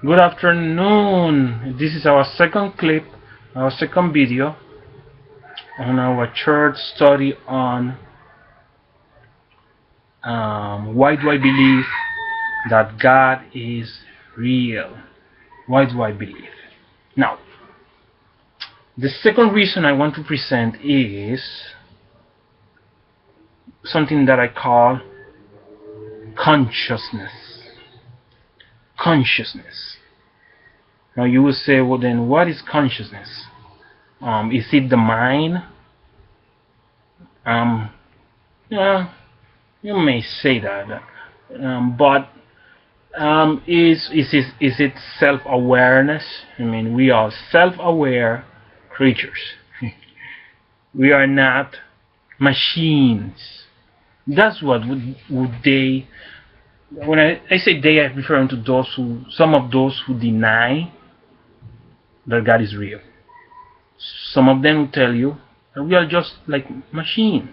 Good afternoon. This is our second clip, our second video on our church study on why do I believe that God is real? Why do I believe? Now, the second reason I want to present is something that I call consciousness. Consciousness. Now you will say, well then what is consciousness? Is it the mind? Yeah, you may say that, but is it self-awareness? I mean, we are self-aware creatures. We are not machines. That's what would they. When I say they, I'm referring to some of those who deny that God is real. Some of them will tell you that we are just like machines.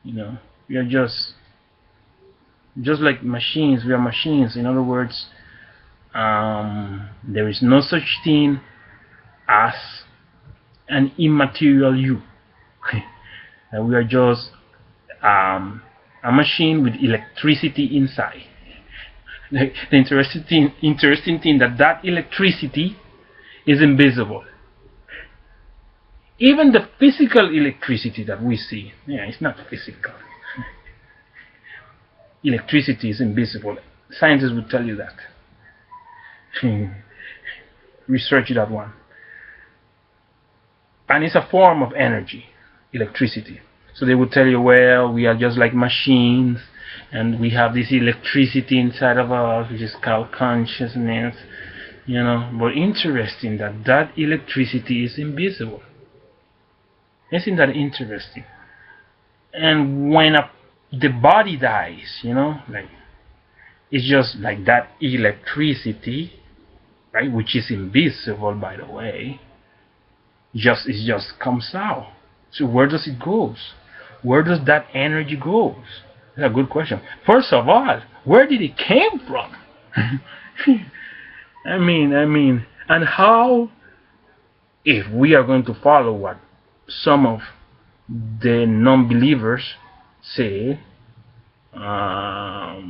We are just like machines. We are machines. In other words, there is no such thing as an immaterial you. We are just a machine with electricity inside. The interesting thing that electricity is invisible. Even the physical electricity that we see, it's not physical. Electricity is invisible. Scientists will tell you that. Research that one. And it's a form of energy, electricity. So they would tell you, well, we are just like machines, and we have this electricity inside of us, which is called consciousness. But interesting that electricity is invisible. Isn't that interesting? And when the body dies, like it's just like that electricity, right, which is invisible, by the way. It just comes out. So where does it go? Where does that energy go? That's a good question. First of all, where did it came from? I mean, and how, if we are going to follow what some of the non-believers say, how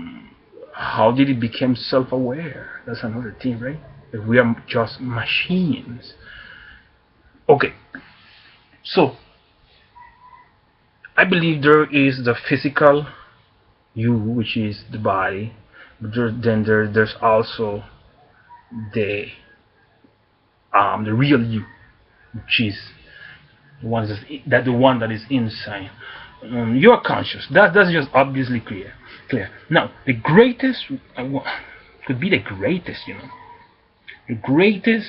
did it become self-aware? That's another thing, right? If we are just machines. Okay, so I believe there is the physical you, which is the body, but there's also the real you, which is the one that is inside. You're conscious. That's just obviously clear. Now, the greatest could be the greatest. The greatest.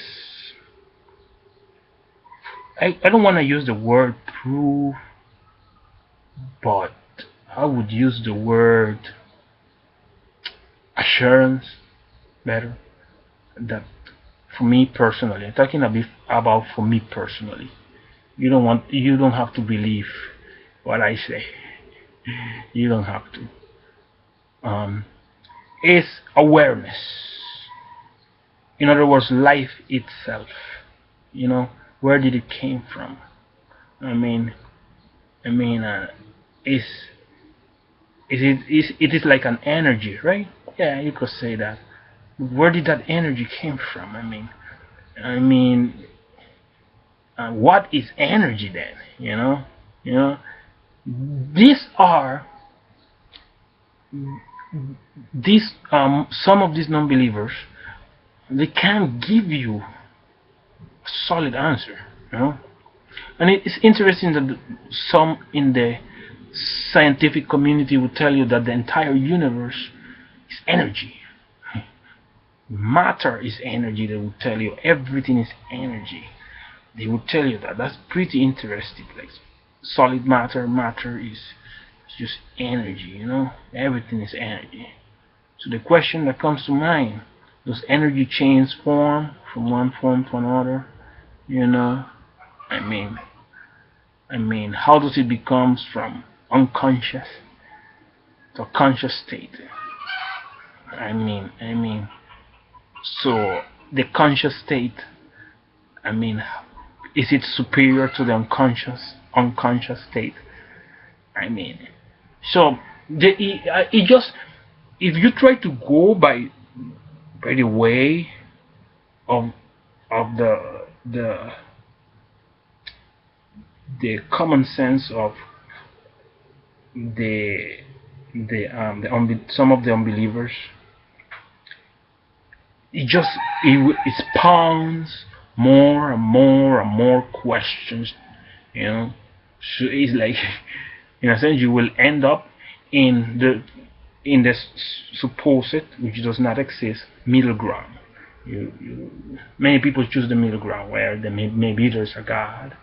I don't want to use the word proof, but I would use the word assurance better. That for me personally, I'm talking a bit about for me personally. You don't have to believe what I say. You don't have to. Is awareness. In other words, life itself. Where did it came from? It is like an energy, right? Yeah, you could say that. Where did that energy came from? What is energy then? These are some of these non-believers. They can't give you a solid answer. And it's interesting that some in the scientific community will tell you that the entire universe is energy. Matter is energy. They will tell you everything is energy. They will tell you that. That's pretty interesting. Like solid matter is just energy. Everything is energy. So the question that comes to mind: does energy change form from one form to another? How does it become from unconscious to conscious state? So the conscious state, I mean, is it superior to the unconscious state? I mean, so it just, if you try to go by the way of the common sense of some of the unbelievers, it spawns more and more and more questions, you know. So it's like, in a sense, you will end up in the supposed, which does not exist, middle ground. Many people choose the middle ground where maybe there's a God,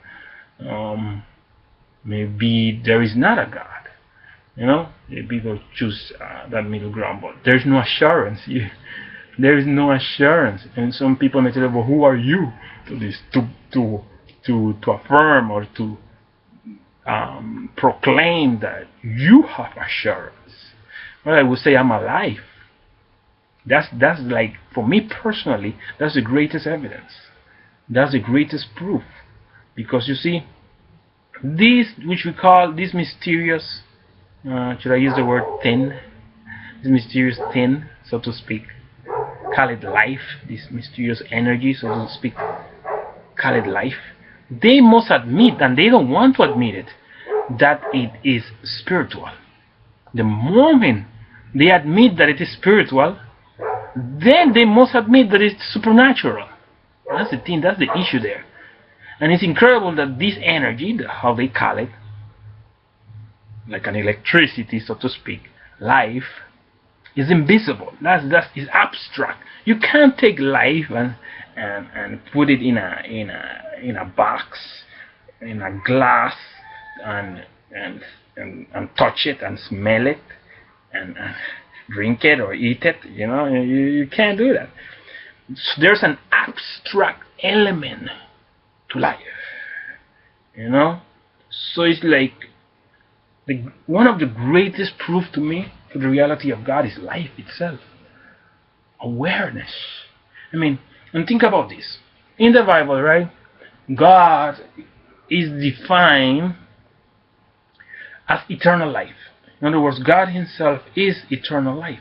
maybe there is not a God. You know, people choose that middle ground, but there's no assurance. There is no assurance, and some people may say, "Well, who are you to affirm or to proclaim that you have assurance?" Well, I would say I'm alive. That's like, for me personally, that's the greatest evidence. That's the greatest proof, because you see, this which we call this mysterious, should I use the word thin? This mysterious thing, so to speak, call it life, this mysterious energy, so to speak, call it life. They must admit, and they don't want to admit it, that it is spiritual. The moment they admit that it is spiritual, then they must admit that it's supernatural. That's the thing, that's the issue there. And it's incredible that this energy, how they call it, like an electricity, so to speak, life, is invisible. That's is abstract. You can't take life and put it in a box, in a glass, and touch it and smell it and drink it or eat it. You know, you can't do that. So there's an abstract element to life. You know, so it's like one of the greatest proof to me for the reality of God is life itself. Awareness. I mean, and think about this. In the Bible, right, God is defined as eternal life. In other words, God Himself is eternal life.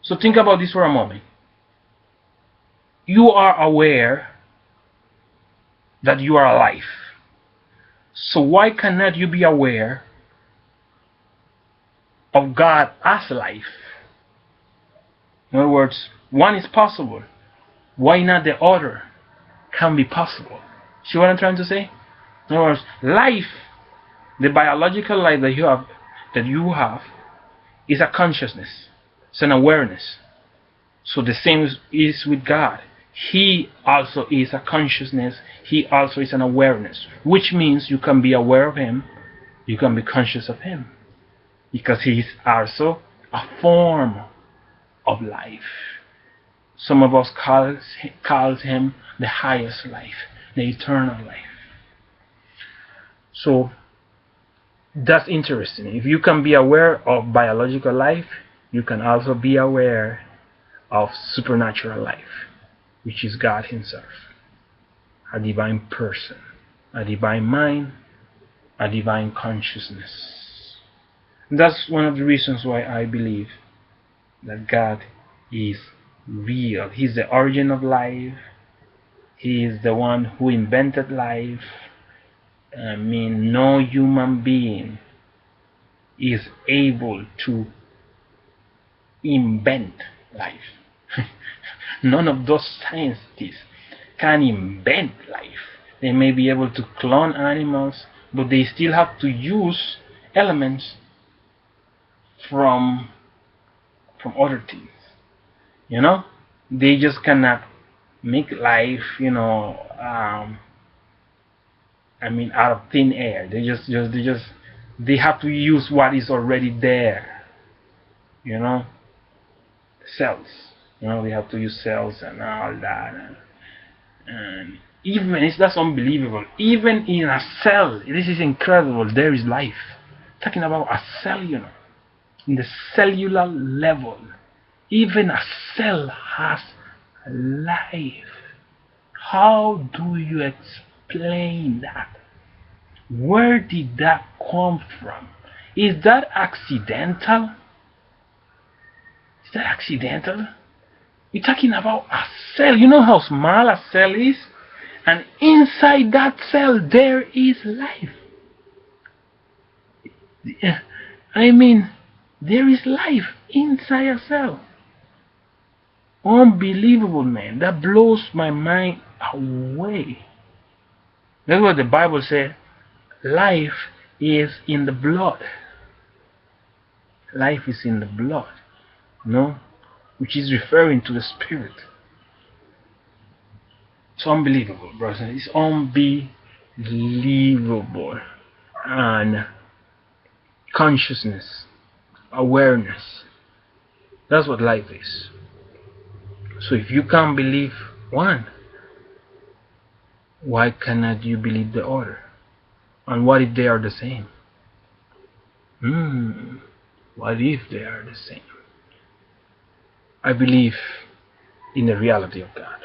So think about this for a moment. You are aware that you are alive. So why cannot you be aware of God as life? In other words, one is possible. Why not the other can be possible? See what I'm trying to say? In other words, life, the biological life that you have is a consciousness. It's an awareness. So the same is with God. He also is a consciousness. He also is an awareness, which means you can be aware of Him, you can be conscious of Him, because He is also a form of life. Some of us calls Him the highest life, the eternal life. So that's interesting. If you can be aware of biological life, you can also be aware of supernatural life, which is God Himself, a divine person, a divine mind, a divine consciousness. And that's one of the reasons why I believe that God is real. He's the origin of life. He is the one who invented life. I mean, no human being is able to invent life. None of those scientists can invent life. They may be able to clone animals, but they still have to use elements from other things. You know, they just cannot make life, out of thin air. They have to use what is already there. You know, cells. You know, they have to use cells and all that. And even that's unbelievable. Even in a cell, this is incredible. There is life. Talking about a cell, in the cellular level, even a cell has life. How do you explain that? Where did that come from? Is that accidental? Is that accidental? We're talking about a cell. You know how small a cell is? And inside that cell there is life. I mean, there is life inside a cell. Unbelievable, man. That blows my mind away. That's what the Bible said. Life is in the blood. Life is in the blood. No? Which is referring to the spirit. It's unbelievable, brothers. It's unbelievable. And consciousness, awareness. That's what life is. So if you can't believe one, why cannot you believe the other? And what if they are the same? What if they are the same? I believe in the reality of God.